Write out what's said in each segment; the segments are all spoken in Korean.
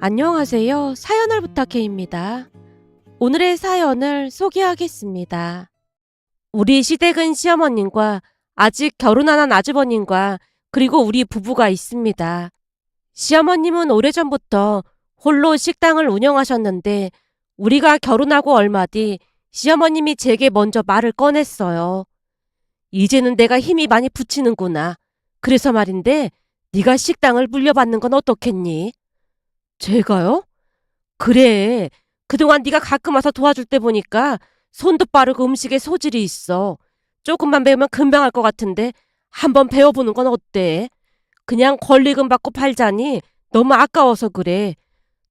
안녕하세요. 사연을 부탁해입니다. 오늘의 사연을 소개하겠습니다. 우리 시댁은 시어머님과 아직 결혼 안 한 아주버님과 그리고 우리 부부가 있습니다. 시어머님은 오래전부터 홀로 식당을 운영하셨는데 우리가 결혼하고 얼마 뒤 시어머님이 제게 먼저 말을 꺼냈어요. 이제는 내가 힘이 많이 붙이는구나. 그래서 말인데 네가 식당을 물려받는 건 어떻겠니? 제가요? 그래. 그동안 네가 가끔 와서 도와줄 때 보니까 손도 빠르고 음식에 소질이 있어. 조금만 배우면 금방 할 것 같은데 한번 배워보는 건 어때? 그냥 권리금 받고 팔자니 너무 아까워서 그래.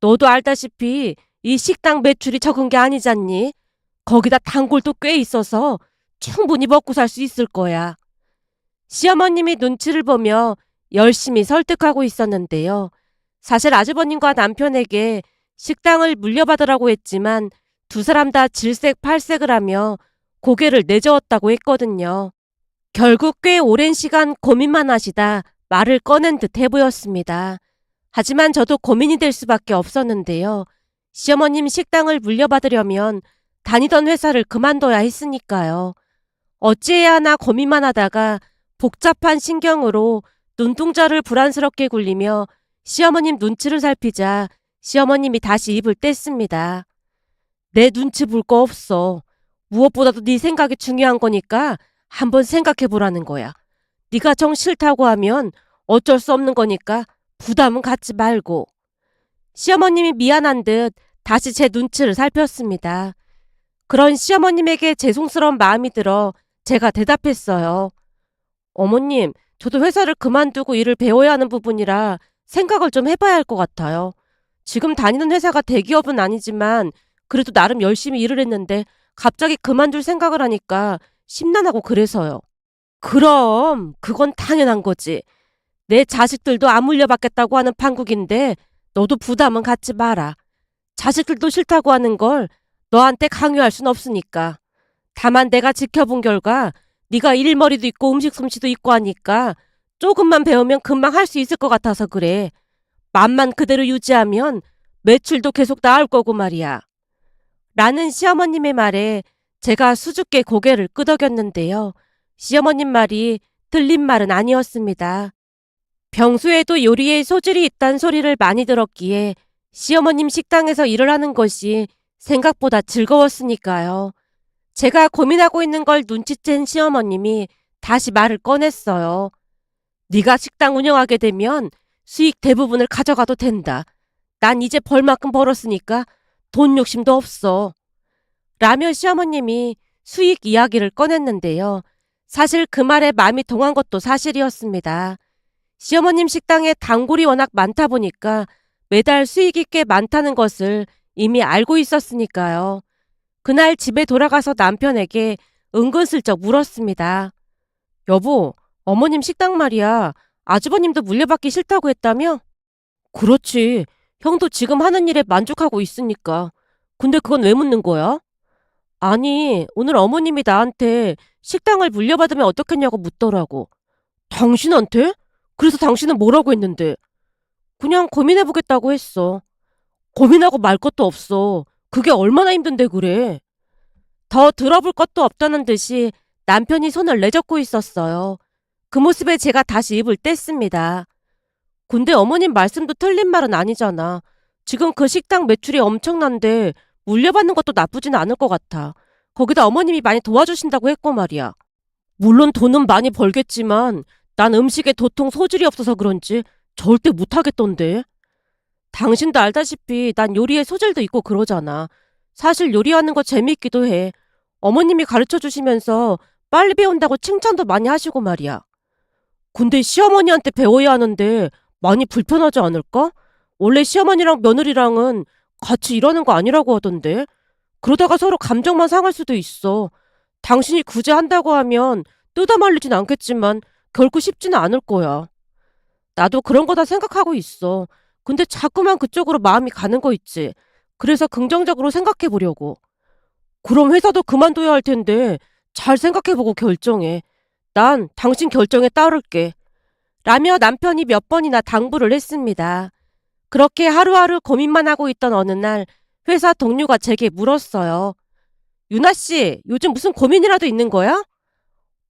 너도 알다시피 이 식당 매출이 적은 게 아니잖니? 거기다 단골도 꽤 있어서 충분히 먹고 살 수 있을 거야. 시어머님이 눈치를 보며 열심히 설득하고 있었는데요. 사실 아주버님과 남편에게 식당을 물려받으라고 했지만 두 사람 다 질색팔색을 하며 고개를 내저었다고 했거든요. 결국 꽤 오랜 시간 고민만 하시다 말을 꺼낸 듯해 보였습니다. 하지만 저도 고민이 될 수밖에 없었는데요. 시어머님 식당을 물려받으려면 다니던 회사를 그만둬야 했으니까요. 어찌해야 하나 고민만 하다가 복잡한 신경으로 눈동자를 불안스럽게 굴리며 시어머님 눈치를 살피자 시어머님이 다시 입을 뗐습니다. 내 눈치 볼 거 없어. 무엇보다도 네 생각이 중요한 거니까 한번 생각해 보라는 거야. 네가 정 싫다고 하면 어쩔 수 없는 거니까 부담은 갖지 말고. 시어머님이 미안한 듯 다시 제 눈치를 살폈습니다. 그런 시어머님에게 죄송스러운 마음이 들어 제가 대답했어요. 어머님, 저도 회사를 그만두고 일을 배워야 하는 부분이라 생각을 좀 해봐야 할 것 같아요. 지금 다니는 회사가 대기업은 아니지만 그래도 나름 열심히 일을 했는데 갑자기 그만둘 생각을 하니까 심란하고 그래서요. 그럼 그건 당연한 거지. 내 자식들도 안 물려받겠다고 하는 판국인데 너도 부담은 갖지 마라. 자식들도 싫다고 하는 걸 너한테 강요할 순 없으니까. 다만 내가 지켜본 결과 네가 일머리도 있고 음식 솜씨도 있고 하니까 조금만 배우면 금방 할 수 있을 것 같아서 그래. 맘만 그대로 유지하면 매출도 계속 나올 거고 말이야. 라는 시어머님의 말에 제가 수줍게 고개를 끄덕였는데요. 시어머님 말이 틀린 말은 아니었습니다. 평소에도 요리에 소질이 있다는 소리를 많이 들었기에 시어머님 식당에서 일을 하는 것이 생각보다 즐거웠으니까요. 제가 고민하고 있는 걸 눈치챈 시어머님이 다시 말을 꺼냈어요. 네가 식당 운영하게 되면 수익 대부분을 가져가도 된다. 난 이제 벌 만큼 벌었으니까 돈 욕심도 없어. 라며 시어머님이 수익 이야기를 꺼냈는데요. 사실 그 말에 마음이 동한 것도 사실이었습니다. 시어머님 식당에 단골이 워낙 많다 보니까 매달 수익이 꽤 많다는 것을 이미 알고 있었으니까요. 그날 집에 돌아가서 남편에게 은근슬쩍 물었습니다. 여보, 어머님 식당 말이야. 아주버님도 물려받기 싫다고 했다며? 그렇지. 형도 지금 하는 일에 만족하고 있으니까. 근데 그건 왜 묻는 거야? 아니, 오늘 어머님이 나한테 식당을 물려받으면 어떻겠냐고 묻더라고. 당신한테? 그래서 당신은 뭐라고 했는데? 그냥 고민해보겠다고 했어. 고민하고 말 것도 없어. 그게 얼마나 힘든데 그래. 더 들어볼 것도 없다는 듯이 남편이 손을 내젓고 있었어요. 그 모습에 제가 다시 입을 뗐습니다. 근데 어머님 말씀도 틀린 말은 아니잖아. 지금 그 식당 매출이 엄청난데 물려받는 것도 나쁘진 않을 것 같아. 거기다 어머님이 많이 도와주신다고 했고 말이야. 물론 돈은 많이 벌겠지만 난 음식에 도통 소질이 없어서 그런지 절대 못하겠던데. 당신도 알다시피 난 요리에 소질도 있고 그러잖아. 사실 요리하는 거 재미있기도 해. 어머님이 가르쳐 주시면서 빨리 배운다고 칭찬도 많이 하시고 말이야. 근데 시어머니한테 배워야 하는데 많이 불편하지 않을까? 원래 시어머니랑 며느리랑은 같이 일하는 거 아니라고 하던데. 그러다가 서로 감정만 상할 수도 있어. 당신이 굳이 한다고 하면 뜯어말리진 않겠지만 결코 쉽지는 않을 거야. 나도 그런 거다 생각하고 있어. 근데 자꾸만 그쪽으로 마음이 가는 거 있지. 그래서 긍정적으로 생각해 보려고. 그럼 회사도 그만둬야 할 텐데 잘 생각해보고 결정해. 난 당신 결정에 따를게. 라며 남편이 몇 번이나 당부를 했습니다. 그렇게 하루하루 고민만 하고 있던 어느 날 회사 동료가 제게 물었어요. 유나 씨, 요즘 무슨 고민이라도 있는 거야?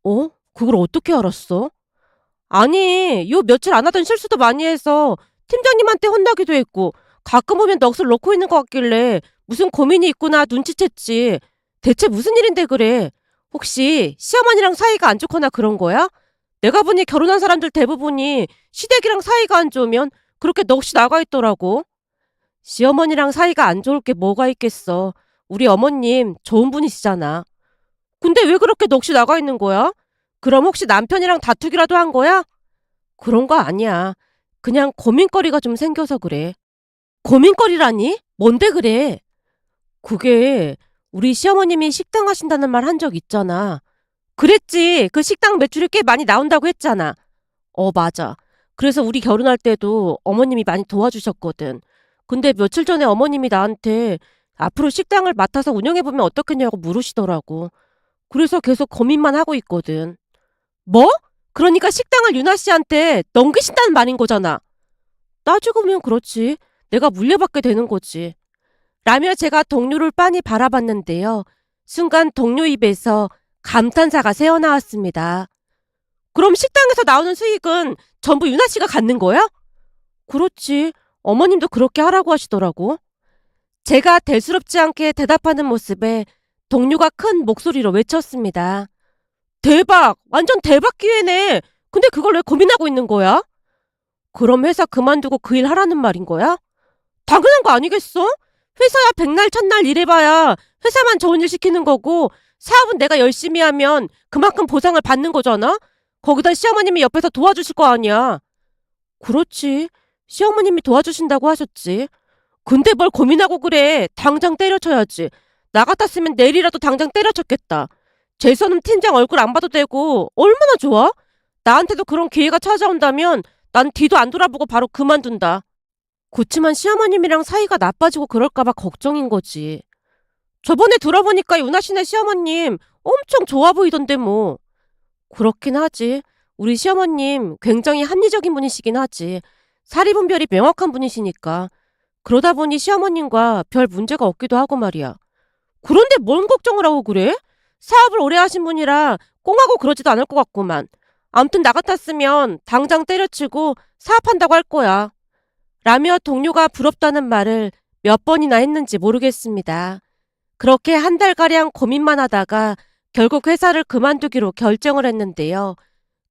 어? 그걸 어떻게 알았어? 아니, 요 며칠 안 하던 실수도 많이 해서 팀장님한테 혼나기도 했고 가끔 보면 넋을 놓고 있는 것 같길래 무슨 고민이 있구나 눈치챘지. 대체 무슨 일인데 그래? 혹시 시어머니랑 사이가 안 좋거나 그런 거야? 내가 보니 결혼한 사람들 대부분이 시댁이랑 사이가 안 좋으면 그렇게 넋이 나가 있더라고. 시어머니랑 사이가 안 좋을 게 뭐가 있겠어. 우리 어머님 좋은 분이시잖아. 근데 왜 그렇게 넋이 나가 있는 거야? 그럼 혹시 남편이랑 다투기라도 한 거야? 그런 거 아니야. 그냥 고민거리가 좀 생겨서 그래. 고민거리라니? 뭔데 그래? 그게 우리 시어머님이 식당 하신다는 말 한 적 있잖아. 그랬지. 그 식당 매출이 꽤 많이 나온다고 했잖아. 맞아. 그래서 우리 결혼할 때도 어머님이 많이 도와주셨거든. 근데 며칠 전에 어머님이 나한테 앞으로 식당을 맡아서 운영해보면 어떻겠냐고 물으시더라고. 그래서 계속 고민만 하고 있거든. 뭐? 그러니까 식당을 유나 씨한테 넘기신다는 말인 거잖아. 따지고 보면 그렇지. 내가 물려받게 되는 거지. 라며 제가 동료를 빤히 바라봤는데요. 순간 동료 입에서 감탄사가 새어나왔습니다. 그럼 식당에서 나오는 수익은 전부 유나 씨가 갖는 거야? 그렇지. 어머님도 그렇게 하라고 하시더라고. 제가 대수롭지 않게 대답하는 모습에 동료가 큰 목소리로 외쳤습니다. 대박! 완전 대박 기회네! 근데 그걸 왜 고민하고 있는 거야? 그럼 회사 그만두고 그 일 하라는 말인 거야? 당연한 거 아니겠어? 회사야 백날 첫날 일해봐야 회사만 좋은 일 시키는 거고 사업은 내가 열심히 하면 그만큼 보상을 받는 거잖아? 거기다 시어머님이 옆에서 도와주실 거 아니야. 그렇지. 시어머님이 도와주신다고 하셨지. 근데 뭘 고민하고 그래. 당장 때려쳐야지. 나 같았으면 내일이라도 당장 때려쳤겠다. 재선은 팀장 얼굴 안 봐도 되고 얼마나 좋아? 나한테도 그런 기회가 찾아온다면 난 뒤도 안 돌아보고 바로 그만둔다. 그치만 시어머님이랑 사이가 나빠지고 그럴까봐 걱정인 거지. 저번에 들어보니까 유나 씨네 시어머님 엄청 좋아 보이던데 뭐. 그렇긴 하지. 우리 시어머님 굉장히 합리적인 분이시긴 하지. 사리분별이 명확한 분이시니까. 그러다 보니 시어머님과 별 문제가 없기도 하고 말이야. 그런데 뭔 걱정을 하고 그래? 사업을 오래 하신 분이라 꽁하고 그러지도 않을 것 같구만. 암튼 나 같았으면 당장 때려치고 사업한다고 할 거야. 라며 동료가 부럽다는 말을 몇 번이나 했는지 모르겠습니다. 그렇게 한 달가량 고민만 하다가 결국 회사를 그만두기로 결정을 했는데요.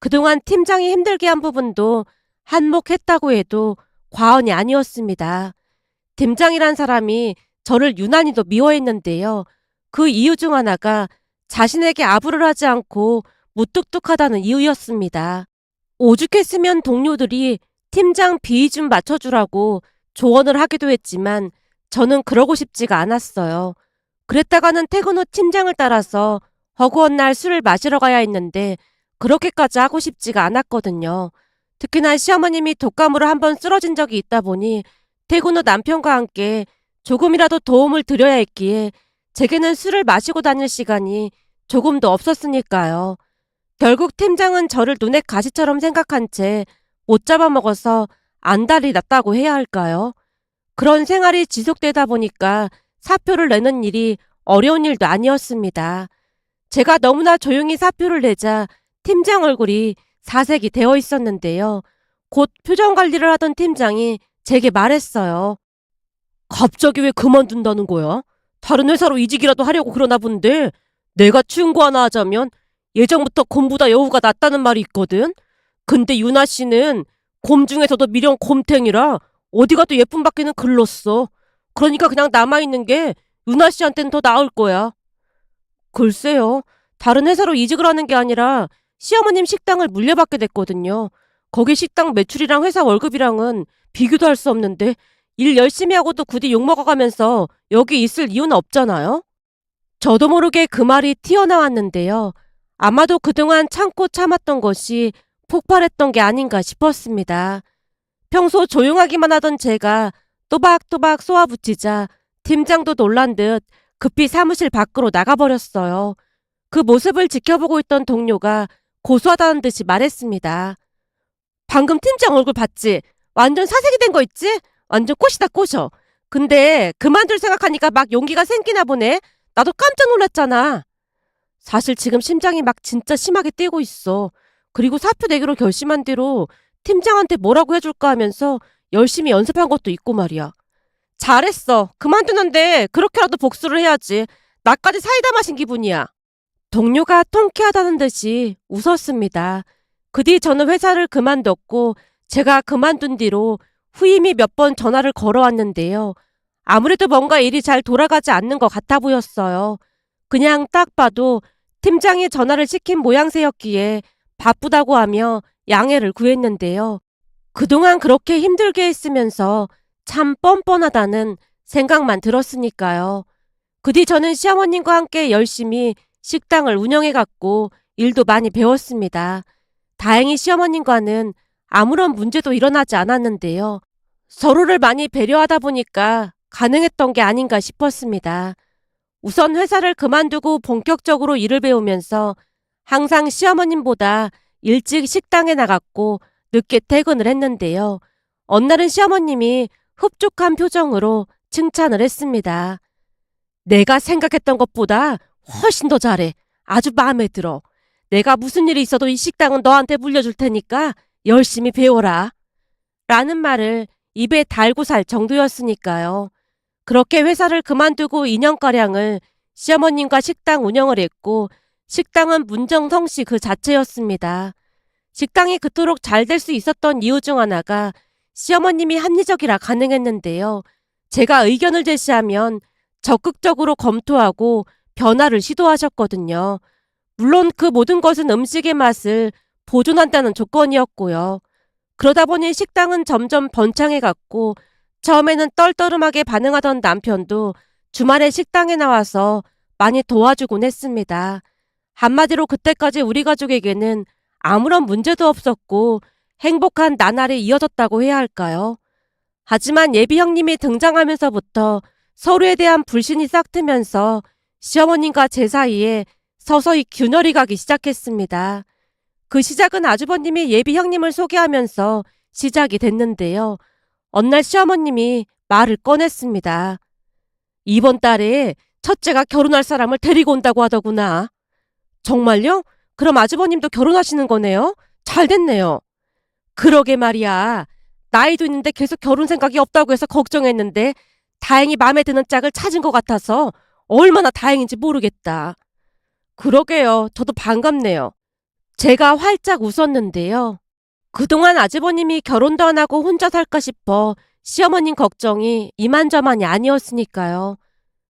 그동안 팀장이 힘들게 한 부분도 한몫했다고 해도 과언이 아니었습니다. 팀장이란 사람이 저를 유난히도 미워했는데요. 그 이유 중 하나가 자신에게 아부를 하지 않고 무뚝뚝하다는 이유였습니다. 오죽했으면 동료들이 팀장 비위 좀 맞춰주라고 조언을 하기도 했지만 저는 그러고 싶지가 않았어요. 그랬다가는 퇴근 후 팀장을 따라서 허구한 날 술을 마시러 가야 했는데 그렇게까지 하고 싶지가 않았거든요. 특히나 시어머님이 독감으로 한번 쓰러진 적이 있다 보니 퇴근 후 남편과 함께 조금이라도 도움을 드려야 했기에 제게는 술을 마시고 다닐 시간이 조금도 없었으니까요. 결국 팀장은 저를 눈에 가시처럼 생각한 채 못 잡아먹어서 안달이 났다고 해야 할까요? 그런 생활이 지속되다 보니까 사표를 내는 일이 어려운 일도 아니었습니다. 제가 너무나 조용히 사표를 내자 팀장 얼굴이 사색이 되어 있었는데요. 곧 표정 관리를 하던 팀장이 제게 말했어요. 갑자기 왜 그만둔다는 거야? 다른 회사로 이직이라도 하려고 그러나 본데 내가 충고 하나 하자면 예전부터 곰보다 여우가 낫다는 말이 있거든. 근데 유나 씨는 곰 중에서도 미령 곰탱이라 어디 가도 예쁨 받기는 글렀어. 그러니까 그냥 남아있는 게 유나 씨한테는 더 나을 거야. 글쎄요. 다른 회사로 이직을 하는 게 아니라 시어머님 식당을 물려받게 됐거든요. 거기 식당 매출이랑 회사 월급이랑은 비교도 할 수 없는데 일 열심히 하고도 굳이 욕먹어가면서 여기 있을 이유는 없잖아요. 저도 모르게 그 말이 튀어나왔는데요. 아마도 그동안 참고 참았던 것이 폭발했던 게 아닌가 싶었습니다. 평소 조용하기만 하던 제가 또박또박 쏘아붙이자 팀장도 놀란 듯 급히 사무실 밖으로 나가버렸어요. 그 모습을 지켜보고 있던 동료가 고소하다는 듯이 말했습니다. 방금 팀장 얼굴 봤지? 완전 사색이 된 거 있지? 완전 꽃이다 꽃어. 근데 그만둘 생각하니까 막 용기가 생기나 보네. 나도 깜짝 놀랐잖아. 사실 지금 심장이 막 진짜 심하게 뛰고 있어. 그리고 사표 내기로 결심한 뒤로 팀장한테 뭐라고 해줄까 하면서 열심히 연습한 것도 있고 말이야. 잘했어. 그만두는데 그렇게라도 복수를 해야지. 나까지 사이다 마신 기분이야. 동료가 통쾌하다는 듯이 웃었습니다. 그 뒤 저는 회사를 그만뒀고 제가 그만둔 뒤로 후임이 몇 번 전화를 걸어왔는데요. 아무래도 뭔가 일이 잘 돌아가지 않는 것 같아 보였어요. 그냥 딱 봐도 팀장이 전화를 시킨 모양새였기에 바쁘다고 하며 양해를 구했는데요. 그동안 그렇게 힘들게 했으면서 참 뻔뻔하다는 생각만 들었으니까요. 그 뒤 저는 시어머님과 함께 열심히 식당을 운영해갔고 일도 많이 배웠습니다. 다행히 시어머님과는 아무런 문제도 일어나지 않았는데요. 서로를 많이 배려하다 보니까 가능했던 게 아닌가 싶었습니다. 우선 회사를 그만두고 본격적으로 일을 배우면서 항상 시어머님보다 일찍 식당에 나갔고 늦게 퇴근을 했는데요. 어느 날은 시어머님이 흡족한 표정으로 칭찬을 했습니다. 내가 생각했던 것보다 훨씬 더 잘해. 아주 마음에 들어. 내가 무슨 일이 있어도 이 식당은 너한테 물려줄 테니까 열심히 배워라. 라는 말을 입에 달고 살 정도였으니까요. 그렇게 회사를 그만두고 2년가량을 시어머님과 식당 운영을 했고 식당은 문정성시 그 자체였습니다. 식당이 그토록 잘 될 수 있었던 이유 중 하나가 시어머님이 합리적이라 가능했는데요. 제가 의견을 제시하면 적극적으로 검토하고 변화를 시도하셨거든요. 물론 그 모든 것은 음식의 맛을 보존한다는 조건이었고요. 그러다 보니 식당은 점점 번창해갔고 처음에는 떨떠름하게 반응하던 남편도 주말에 식당에 나와서 많이 도와주곤 했습니다. 한마디로 그때까지 우리 가족에게는 아무런 문제도 없었고 행복한 나날이 이어졌다고 해야 할까요? 하지만 예비 형님이 등장하면서부터 서로에 대한 불신이 싹트면서 시어머님과 제 사이에 서서히 균열이 가기 시작했습니다. 그 시작은 아주버님이 예비 형님을 소개하면서 시작이 됐는데요. 어느 날 시어머님이 말을 꺼냈습니다. 이번 달에 첫째가 결혼할 사람을 데리고 온다고 하더구나. 정말요? 그럼 아주버님도 결혼하시는 거네요? 잘 됐네요. 그러게 말이야. 나이도 있는데 계속 결혼 생각이 없다고 해서 걱정했는데 다행히 마음에 드는 짝을 찾은 것 같아서 얼마나 다행인지 모르겠다. 그러게요. 저도 반갑네요. 제가 활짝 웃었는데요. 그동안 아주버님이 결혼도 안 하고 혼자 살까 싶어 시어머님 걱정이 이만저만이 아니었으니까요.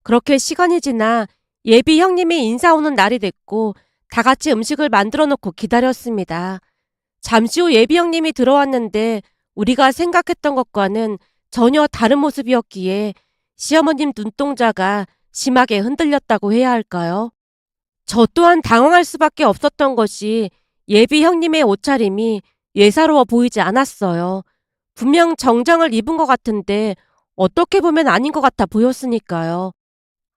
그렇게 시간이 지나 예비 형님이 인사 오는 날이 됐고 다 같이 음식을 만들어 놓고 기다렸습니다. 잠시 후 예비 형님이 들어왔는데 우리가 생각했던 것과는 전혀 다른 모습이었기에 시어머님 눈동자가 심하게 흔들렸다고 해야 할까요? 저 또한 당황할 수밖에 없었던 것이 예비 형님의 옷차림이 예사로워 보이지 않았어요. 분명 정장을 입은 것 같은데 어떻게 보면 아닌 것 같아 보였으니까요.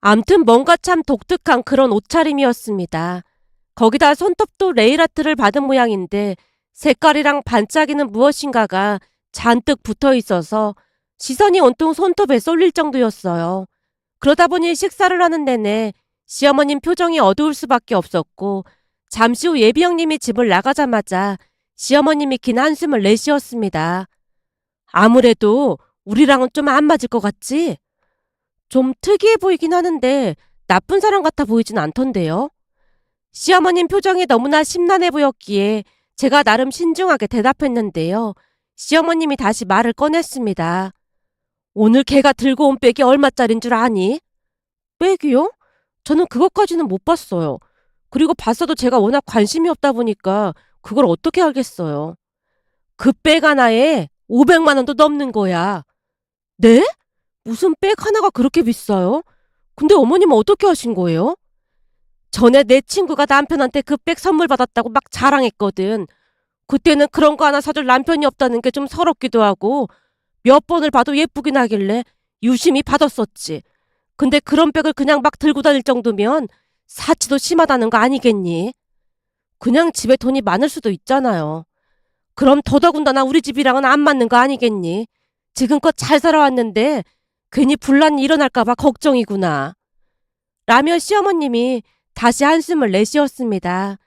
암튼 뭔가 참 독특한 그런 옷차림이었습니다. 거기다 손톱도 레일아트를 받은 모양인데 색깔이랑 반짝이는 무엇인가가 잔뜩 붙어 있어서 시선이 온통 손톱에 쏠릴 정도였어요. 그러다 보니 식사를 하는 내내 시어머님 표정이 어두울 수밖에 없었고 잠시 후 예비 형님이 집을 나가자마자 시어머님이 긴 한숨을 내쉬었습니다. 아무래도 우리랑은 좀 안 맞을 것 같지? 좀 특이해 보이긴 하는데 나쁜 사람 같아 보이진 않던데요. 시어머님 표정이 너무나 심란해 보였기에 제가 나름 신중하게 대답했는데요. 시어머님이 다시 말을 꺼냈습니다. 오늘 걔가 들고 온 백이 얼마짜린 줄 아니? 백이요? 저는 그것까지는 못 봤어요. 그리고 봤어도 제가 워낙 관심이 없다 보니까 그걸 어떻게 알겠어요. 그 백 하나에 500만 원도 넘는 거야. 네? 무슨 백 하나가 그렇게 비싸요? 근데 어머님은 어떻게 하신 거예요? 전에 내 친구가 남편한테 그 백 선물 받았다고 막 자랑했거든. 그때는 그런 거 하나 사줄 남편이 없다는 게 좀 서럽기도 하고 몇 번을 봐도 예쁘긴 하길래 유심히 받았었지. 근데 그런 백을 그냥 막 들고 다닐 정도면 사치도 심하다는 거 아니겠니? 그냥 집에 돈이 많을 수도 있잖아요. 그럼 더더군다나 우리 집이랑은 안 맞는 거 아니겠니? 지금껏 잘 살아왔는데 괜히 분란이 일어날까봐 걱정이구나. 라며 시어머님이 다시 한숨을 내쉬었습니다.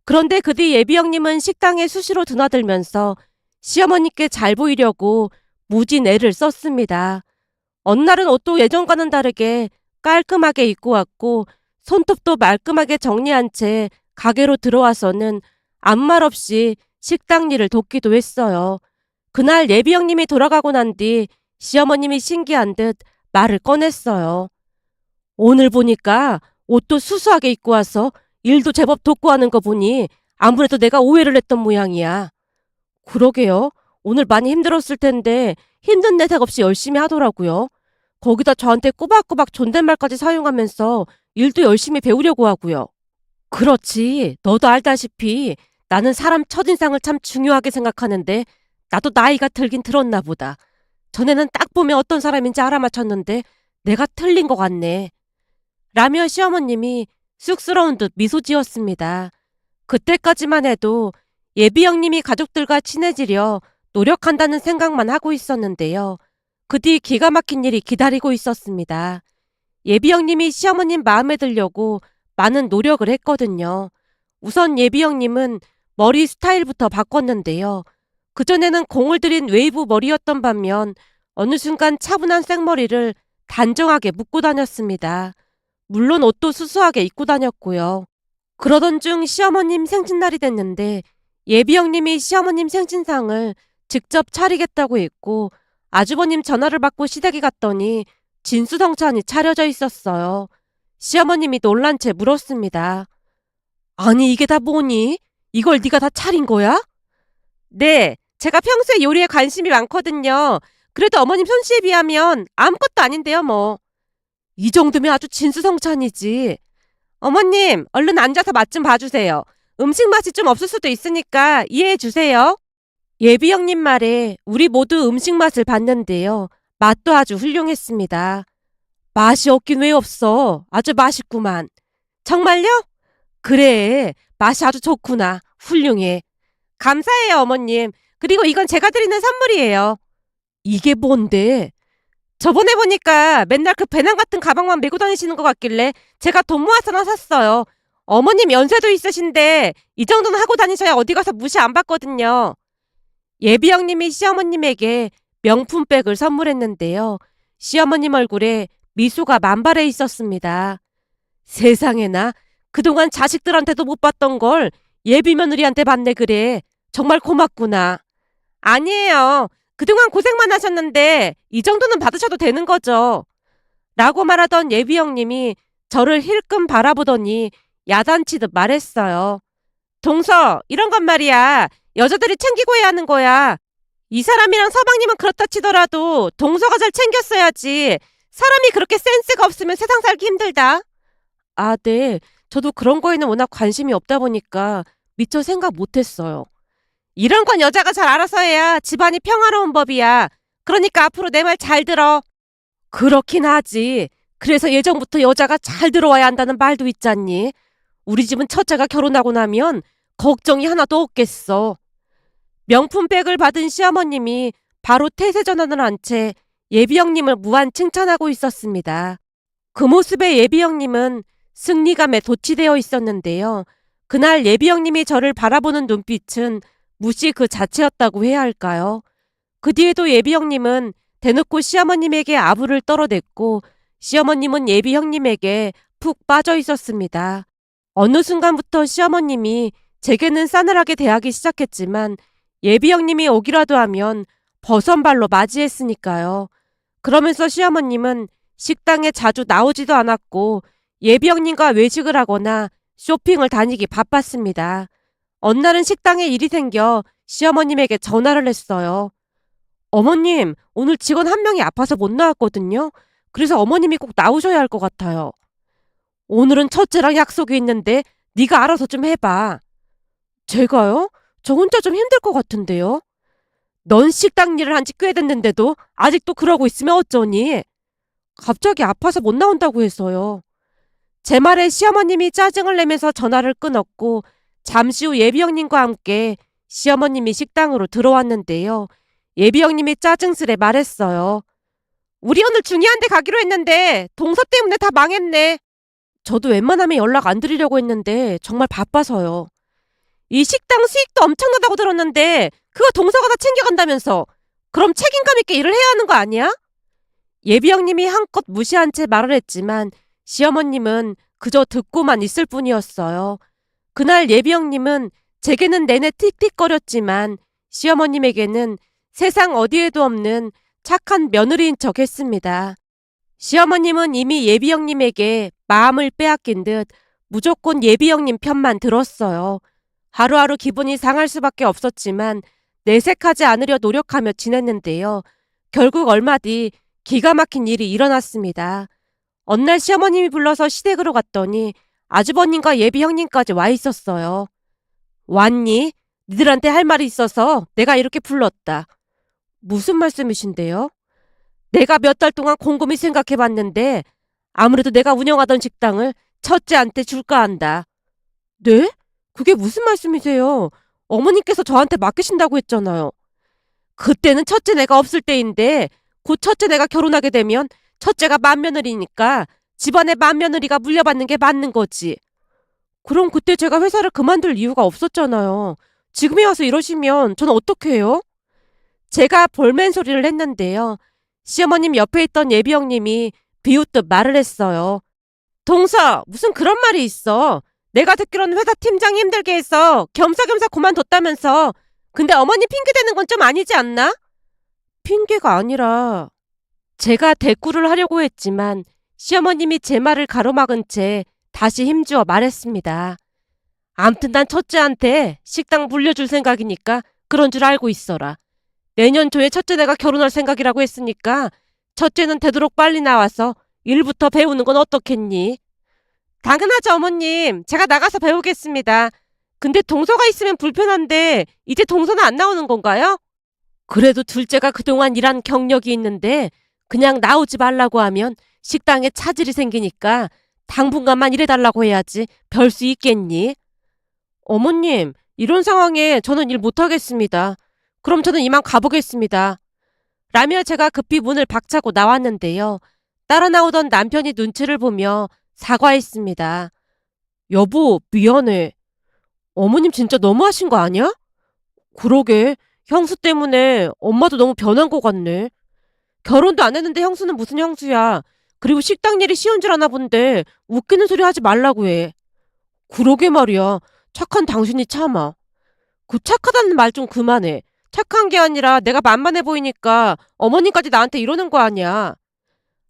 그런데 그 뒤 예비 형님은 식당에 수시로 드나들면서 시어머니께 잘 보이려고 무진 애를 썼습니다. 어느 날은 옷도 예전과는 다르게 깔끔하게 입고 왔고 손톱도 말끔하게 정리한 채 가게로 들어와서는 아무 말 없이 식당 일을 돕기도 했어요. 그날 예비 형님이 돌아가고 난 뒤 시어머님이 신기한 듯 말을 꺼냈어요. 오늘 보니까 옷도 수수하게 입고 와서 일도 제법 돕고 하는 거 보니 아무래도 내가 오해를 했던 모양이야. 그러게요. 오늘 많이 힘들었을 텐데 힘든 내색 없이 열심히 하더라고요. 거기다 저한테 꼬박꼬박 존댓말까지 사용하면서 일도 열심히 배우려고 하고요. 그렇지. 너도 알다시피 나는 사람 첫인상을 참 중요하게 생각하는데 나도 나이가 들긴 들었나 보다. 전에는 딱 보면 어떤 사람인지 알아맞혔는데 내가 틀린 것 같네. 라며 시어머님이 쑥스러운 듯 미소 지었습니다. 그때까지만 해도 예비 형님이 가족들과 친해지려 노력한다는 생각만 하고 있었는데요. 그 뒤 기가 막힌 일이 기다리고 있었습니다. 예비 형님이 시어머님 마음에 들려고 많은 노력을 했거든요. 우선 예비 형님은 머리 스타일부터 바꿨는데요. 그전에는 공을 들인 웨이브 머리였던 반면 어느 순간 차분한 생머리를 단정하게 묶고 다녔습니다. 물론 옷도 수수하게 입고 다녔고요. 그러던 중 시어머님 생신날이 됐는데 예비 형님이 시어머님 생신상을 직접 차리겠다고 했고 아주버님 전화를 받고 시댁에 갔더니 진수성찬이 차려져 있었어요. 시어머님이 놀란 채 물었습니다. 아니 이게 다 뭐니? 이걸 네가 다 차린 거야? 네, 제가 평소에 요리에 관심이 많거든요. 그래도 어머님 솜씨에 비하면 아무것도 아닌데요 뭐. 이 정도면 아주 진수성찬이지. 어머님, 얼른 앉아서 맛 좀 봐주세요. 음식 맛이 좀 없을 수도 있으니까 이해해 주세요. 예비 형님 말에 우리 모두 음식 맛을 봤는데요. 맛도 아주 훌륭했습니다. 맛이 없긴 왜 없어. 아주 맛있구만. 정말요? 그래, 맛이 아주 좋구나. 훌륭해. 감사해요, 어머님. 그리고 이건 제가 드리는 선물이에요. 이게 뭔데? 저번에 보니까 맨날 그 배낭 같은 가방만 메고 다니시는 것 같길래 제가 돈 모아서 하나 샀어요. 어머님 연세도 있으신데 이 정도는 하고 다니셔야 어디 가서 무시 안 받거든요. 예비 형님이 시어머님에게 명품백을 선물했는데요. 시어머님 얼굴에 미소가 만발해 있었습니다. 세상에나 그동안 자식들한테도 못 봤던 걸 예비 며느리한테 받네 그래. 정말 고맙구나. 아니에요. 그동안 고생만 하셨는데 이 정도는 받으셔도 되는 거죠. 라고 말하던 예비 형님이 저를 힐끔 바라보더니 야단치듯 말했어요. 동서, 이런 건 말이야. 여자들이 챙기고 해야 하는 거야. 이 사람이랑 서방님은 그렇다 치더라도 동서가 잘 챙겼어야지. 사람이 그렇게 센스가 없으면 세상 살기 힘들다. 아, 네. 저도 그런 거에는 워낙 관심이 없다 보니까 미처 생각 못했어요. 이런 건 여자가 잘 알아서 해야 집안이 평화로운 법이야. 그러니까 앞으로 내 말 잘 들어. 그렇긴 하지. 그래서 예전부터 여자가 잘 들어와야 한다는 말도 있잖니. 우리 집은 첫째가 결혼하고 나면 걱정이 하나도 없겠어. 명품백을 받은 시어머님이 바로 태세 전환을 한 채 예비 형님을 무한 칭찬하고 있었습니다. 그 모습에 예비 형님은 승리감에 도취되어 있었는데요. 그날 예비 형님이 저를 바라보는 눈빛은 무시 그 자체였다고 해야 할까요? 그 뒤에도 예비 형님은 대놓고 시어머님에게 아부를 떨어댔고 시어머님은 예비 형님에게 푹 빠져 있었습니다. 어느 순간부터 시어머님이 제게는 싸늘하게 대하기 시작했지만 예비 형님이 오기라도 하면 버선발로 맞이했으니까요. 그러면서 시어머님은 식당에 자주 나오지도 않았고 예비 형님과 외식을 하거나 쇼핑을 다니기 바빴습니다. 어느 날은 식당에 일이 생겨 시어머님에게 전화를 했어요. 어머님, 오늘 직원 한 명이 아파서 못 나왔거든요. 그래서 어머님이 꼭 나오셔야 할 것 같아요. 오늘은 첫째랑 약속이 있는데 네가 알아서 좀 해봐. 제가요? 저 혼자 좀 힘들 것 같은데요. 넌 식당 일을 한 지 꽤 됐는데도 아직도 그러고 있으면 어쩌니? 갑자기 아파서 못 나온다고 해서요. 제 말에 시어머님이 짜증을 내면서 전화를 끊었고 잠시 후 예비 형님과 함께 시어머님이 식당으로 들어왔는데요. 예비 형님이 짜증스레 말했어요. 우리 오늘 중요한 데 가기로 했는데 동서 때문에 다 망했네. 저도 웬만하면 연락 안 드리려고 했는데 정말 바빠서요. 이 식당 수익도 엄청나다고 들었는데 그거 동서가 다 챙겨간다면서. 그럼 책임감 있게 일을 해야 하는 거 아니야? 예비 형님이 한껏 무시한 채 말을 했지만 시어머님은 그저 듣고만 있을 뿐이었어요. 그날 예비 형님은 제게는 내내 틱틱거렸지만 시어머님에게는 세상 어디에도 없는 착한 며느리인 척 했습니다. 시어머님은 이미 예비 형님에게 마음을 빼앗긴 듯 무조건 예비 형님 편만 들었어요. 하루하루 기분이 상할 수밖에 없었지만 내색하지 않으려 노력하며 지냈는데요. 결국 얼마 뒤 기가 막힌 일이 일어났습니다. 어느 날 시어머님이 불러서 시댁으로 갔더니 아주버님과 예비 형님까지 와 있었어요. 왔니? 니들한테 할 말이 있어서 내가 이렇게 불렀다. 무슨 말씀이신데요? 내가 몇 달 동안 곰곰이 생각해봤는데 아무래도 내가 운영하던 식당을 첫째한테 줄까 한다. 네? 그게 무슨 말씀이세요? 어머님께서 저한테 맡기신다고 했잖아요. 그때는 첫째 내가 없을 때인데 곧 첫째 내가 결혼하게 되면 첫째가 맏며느리니까 집안의 맏며느리가 물려받는 게 맞는 거지. 그럼 그때 제가 회사를 그만둘 이유가 없었잖아요. 지금에 와서 이러시면 저는 어떻게 해요? 제가 볼멘 소리를 했는데요. 시어머님 옆에 있던 예비 형님이 비웃듯 말을 했어요. 동서, 무슨 그런 말이 있어. 내가 듣기로는 회사 팀장이 힘들게 해서 겸사겸사 그만뒀다면서. 근데 어머니 핑계대는 건 좀 아니지 않나? 핑계가 아니라 제가 대꾸를 하려고 했지만 시어머님이 제 말을 가로막은 채 다시 힘주어 말했습니다. 암튼 난 첫째한테 식당 물려줄 생각이니까 그런 줄 알고 있어라. 내년 초에 첫째 내가 결혼할 생각이라고 했으니까 첫째는 되도록 빨리 나와서 일부터 배우는 건 어떻겠니? 당연하죠, 어머님. 제가 나가서 배우겠습니다. 근데 동서가 있으면 불편한데 이제 동서는 안 나오는 건가요? 그래도 둘째가 그동안 일한 경력이 있는데 그냥 나오지 말라고 하면 식당에 차질이 생기니까 당분간만 일해달라고 해야지 별 수 있겠니? 어머님, 이런 상황에 저는 일 못하겠습니다. 그럼 저는 이만 가보겠습니다. 라며 제가 급히 문을 박차고 나왔는데요. 따라 나오던 남편이 눈치를 보며 사과했습니다. 여보, 미안해. 어머님 진짜 너무하신 거 아니야? 그러게, 형수 때문에 엄마도 너무 변한 것 같네. 결혼도 안 했는데 형수는 무슨 형수야. 그리고 식당 일이 쉬운 줄 아나 본데 웃기는 소리 하지 말라고 해. 그러게 말이야. 착한 당신이 참아. 그 착하다는 말 좀 그만해. 착한 게 아니라 내가 만만해 보이니까 어머님까지 나한테 이러는 거 아니야.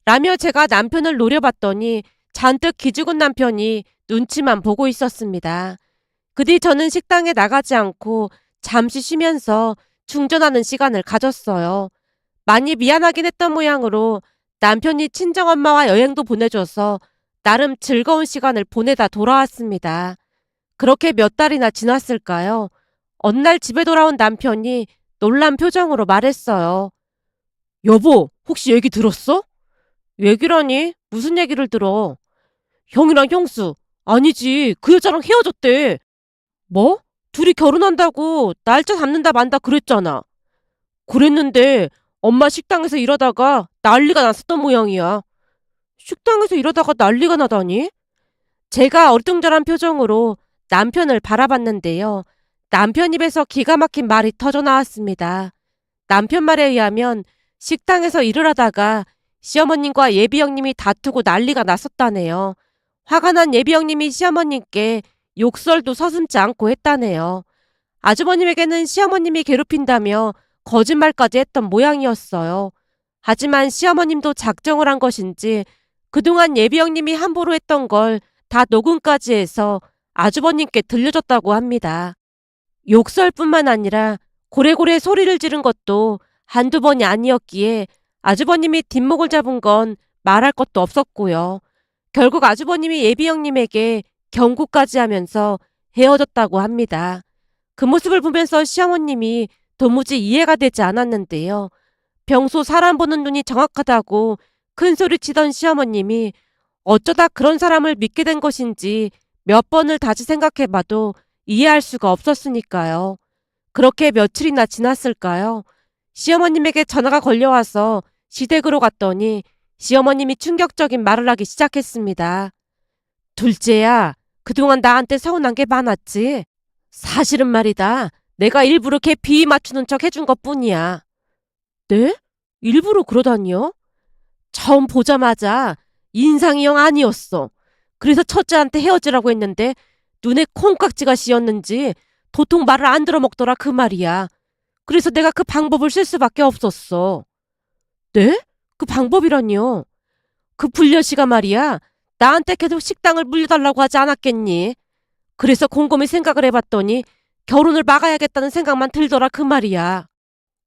라며 제가 남편을 노려봤더니 잔뜩 기죽은 남편이 눈치만 보고 있었습니다. 그 뒤 저는 식당에 나가지 않고 잠시 쉬면서 충전하는 시간을 가졌어요. 많이 미안하긴 했던 모양으로 남편이 친정엄마와 여행도 보내줘서 나름 즐거운 시간을 보내다 돌아왔습니다. 그렇게 몇 달이나 지났을까요? 어느 날 집에 돌아온 남편이 놀란 표정으로 말했어요. 여보, 혹시 얘기 들었어? 얘기라니? 무슨 얘기를 들어? 형이랑 형수. 아니지, 그 여자랑 헤어졌대. 뭐? 둘이 결혼한다고 날짜 잡는다 만다 그랬잖아. 그랬는데 엄마 식당에서 일하다가 난리가 났었던 모양이야. 식당에서 일하다가 난리가 나다니? 제가 어리둥절한 표정으로 남편을 바라봤는데요. 남편 입에서 기가 막힌 말이 터져 나왔습니다. 남편 말에 의하면 식당에서 일을 하다가 시어머님과 예비 형님이 다투고 난리가 났었다네요. 화가 난 예비 형님이 시어머님께 욕설도 서슴지 않고 했다네요. 아주버님에게는 시어머님이 괴롭힌다며 거짓말까지 했던 모양이었어요. 하지만 시어머님도 작정을 한 것인지 그동안 예비 형님이 함부로 했던 걸 다 녹음까지 해서 아주버님께 들려줬다고 합니다. 욕설뿐만 아니라 고래고래 소리를 지른 것도 한두 번이 아니었기에 아주버님이 뒷목을 잡은 건 말할 것도 없었고요. 결국 아주버님이 예비 형님에게 경고까지 하면서 헤어졌다고 합니다. 그 모습을 보면서 시어머님이 도무지 이해가 되지 않았는데요. 평소 사람 보는 눈이 정확하다고 큰 소리 치던 시어머님이 어쩌다 그런 사람을 믿게 된 것인지 몇 번을 다시 생각해봐도 이해할 수가 없었으니까요. 그렇게 며칠이나 지났을까요? 시어머님에게 전화가 걸려와서 시댁으로 갔더니 시어머님이 충격적인 말을 하기 시작했습니다. 둘째야, 그동안 나한테 서운한 게 많았지? 사실은 말이다. 내가 일부러 걔 비위 맞추는 척 해준 것뿐이야. 네? 일부러 그러다니요? 처음 보자마자 인상이 영 아니었어. 그래서 첫째한테 헤어지라고 했는데 눈에 콩깍지가 씌었는지 도통 말을 안 들어먹더라 그 말이야. 그래서 내가 그 방법을 쓸 수밖에 없었어. 네? 그 방법이라니요? 그 불려씨가 말이야. 나한테 계속 식당을 물려달라고 하지 않았겠니? 그래서 곰곰이 생각을 해봤더니 결혼을 막아야겠다는 생각만 들더라 그 말이야.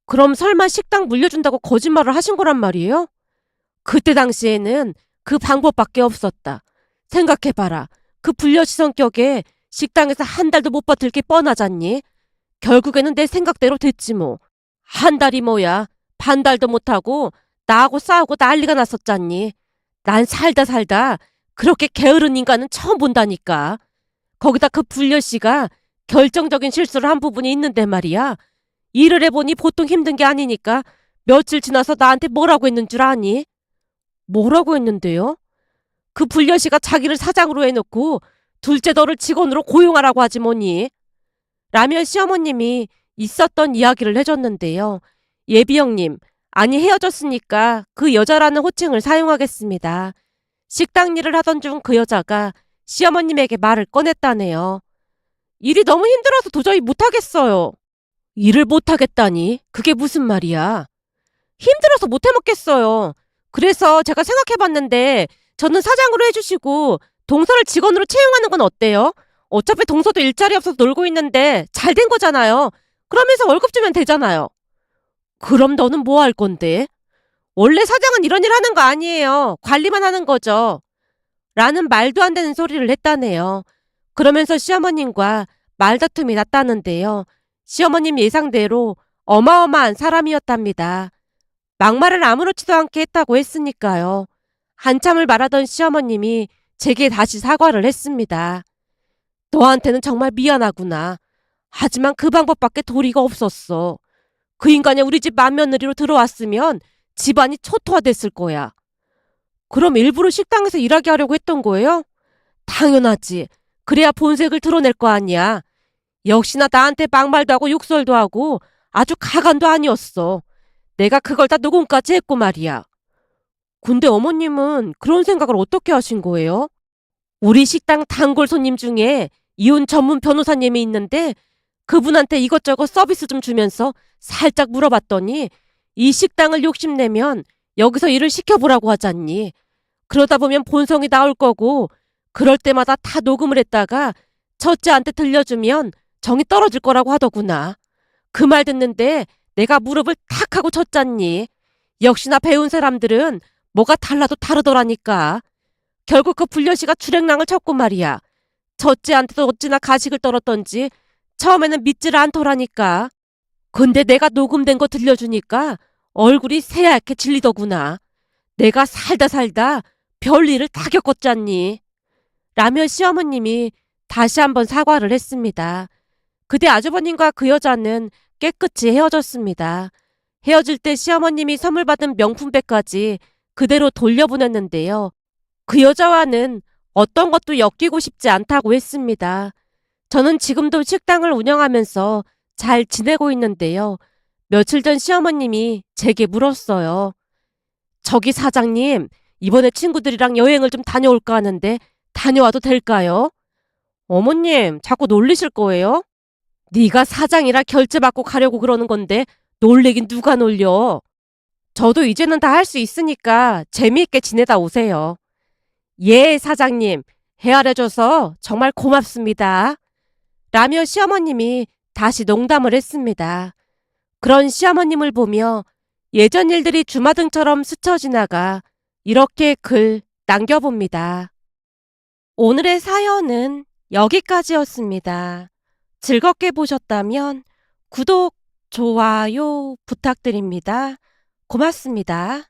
그럼 설마 식당 물려준다고 거짓말을 하신 거란 말이에요? 그때 당시에는 그 방법밖에 없었다. 생각해봐라. 그 불려시 성격에 식당에서 한 달도 못 버틸 게 뻔하잖니? 결국에는 내 생각대로 됐지 뭐. 한 달이 뭐야. 반 달도 못하고 나하고 싸우고 난리가 났었잖니. 난 살다 그렇게 게으른 인간은 처음 본다니까. 거기다 그 불려씨가 결정적인 실수를 한 부분이 있는데 말이야. 일을 해보니 보통 힘든 게 아니니까 며칠 지나서 나한테 뭐라고 했는 줄 아니? 뭐라고 했는데요? 그 불려씨가 자기를 사장으로 해놓고 둘째 너를 직원으로 고용하라고 하지 뭐니? 라며 시어머님이 있었던 이야기를 해줬는데요. 예비 형님, 아니 헤어졌으니까 그 여자라는 호칭을 사용하겠습니다. 식당 일을 하던 중 그 여자가 시어머님에게 말을 꺼냈다네요. 일이 너무 힘들어서 도저히 못하겠어요. 일을 못하겠다니? 그게 무슨 말이야? 힘들어서 못 해먹겠어요. 그래서 제가 생각해봤는데 저는 사장으로 해주시고 동서를 직원으로 채용하는 건 어때요? 어차피 동서도 일자리 없어서 놀고 있는데 잘 된 거잖아요. 그러면서 월급 주면 되잖아요. 그럼 너는 뭐 할 건데? 원래 사장은 이런 일 하는 거 아니에요. 관리만 하는 거죠. 라는 말도 안 되는 소리를 했다네요. 그러면서 시어머님과 말다툼이 났다는데요. 시어머님 예상대로 어마어마한 사람이었답니다. 막말을 아무렇지도 않게 했다고 했으니까요. 한참을 말하던 시어머님이 제게 다시 사과를 했습니다. 너한테는 정말 미안하구나. 하지만 그 방법밖에 도리가 없었어. 그 인간이 우리 집 맏며느리로 들어왔으면 집안이 초토화됐을 거야. 그럼 일부러 식당에서 일하게 하려고 했던 거예요? 당연하지. 그래야 본색을 드러낼 거 아니야. 역시나 나한테 막말도 하고 욕설도 하고 아주 가관도 아니었어. 내가 그걸 다 녹음까지 했고 말이야. 근데 어머님은 그런 생각을 어떻게 하신 거예요? 우리 식당 단골 손님 중에 이혼 전문 변호사님이 있는데 그분한테 이것저것 서비스 좀 주면서 살짝 물어봤더니 이 식당을 욕심내면 여기서 일을 시켜보라고 하잖니. 그러다 보면 본성이 나올 거고 그럴 때마다 다 녹음을 했다가 첫째한테 들려주면 정이 떨어질 거라고 하더구나. 그 말 듣는데 내가 무릎을 탁 하고 쳤잖니. 역시나 배운 사람들은 뭐가 달라도 다르더라니까. 결국 그 불려씨가 주랭랑을 쳤고 말이야. 첫째한테도 어찌나 가식을 떨었던지 처음에는 믿질 않더라니까. 근데 내가 녹음된 거 들려주니까 얼굴이 새하얗게 질리더구나. 내가 살다 별일을 다 겪었잖니. 라며 시어머님이 다시 한번 사과를 했습니다. 그때 아주버님과 그 여자는 깨끗이 헤어졌습니다. 헤어질 때 시어머님이 선물 받은 명품백까지 그대로 돌려보냈는데요. 그 여자와는 어떤 것도 엮이고 싶지 않다고 했습니다. 저는 지금도 식당을 운영하면서 잘 지내고 있는데요. 며칠 전 시어머님이 제게 물었어요. 저기 사장님, 이번에 친구들이랑 여행을 좀 다녀올까 하는데 다녀와도 될까요? 어머님, 자꾸 놀리실 거예요? 네가 사장이라 결제받고 가려고 그러는 건데 놀리긴 누가 놀려. 저도 이제는 다 할 수 있으니까 재미있게 지내다 오세요. 예, 사장님. 헤아려줘서 정말 고맙습니다. 라며 시어머님이 다시 농담을 했습니다. 그런 시어머님을 보며 예전 일들이 주마등처럼 스쳐 지나가 이렇게 글 남겨봅니다. 오늘의 사연은 여기까지였습니다. 즐겁게 보셨다면 구독, 좋아요 부탁드립니다. 고맙습니다.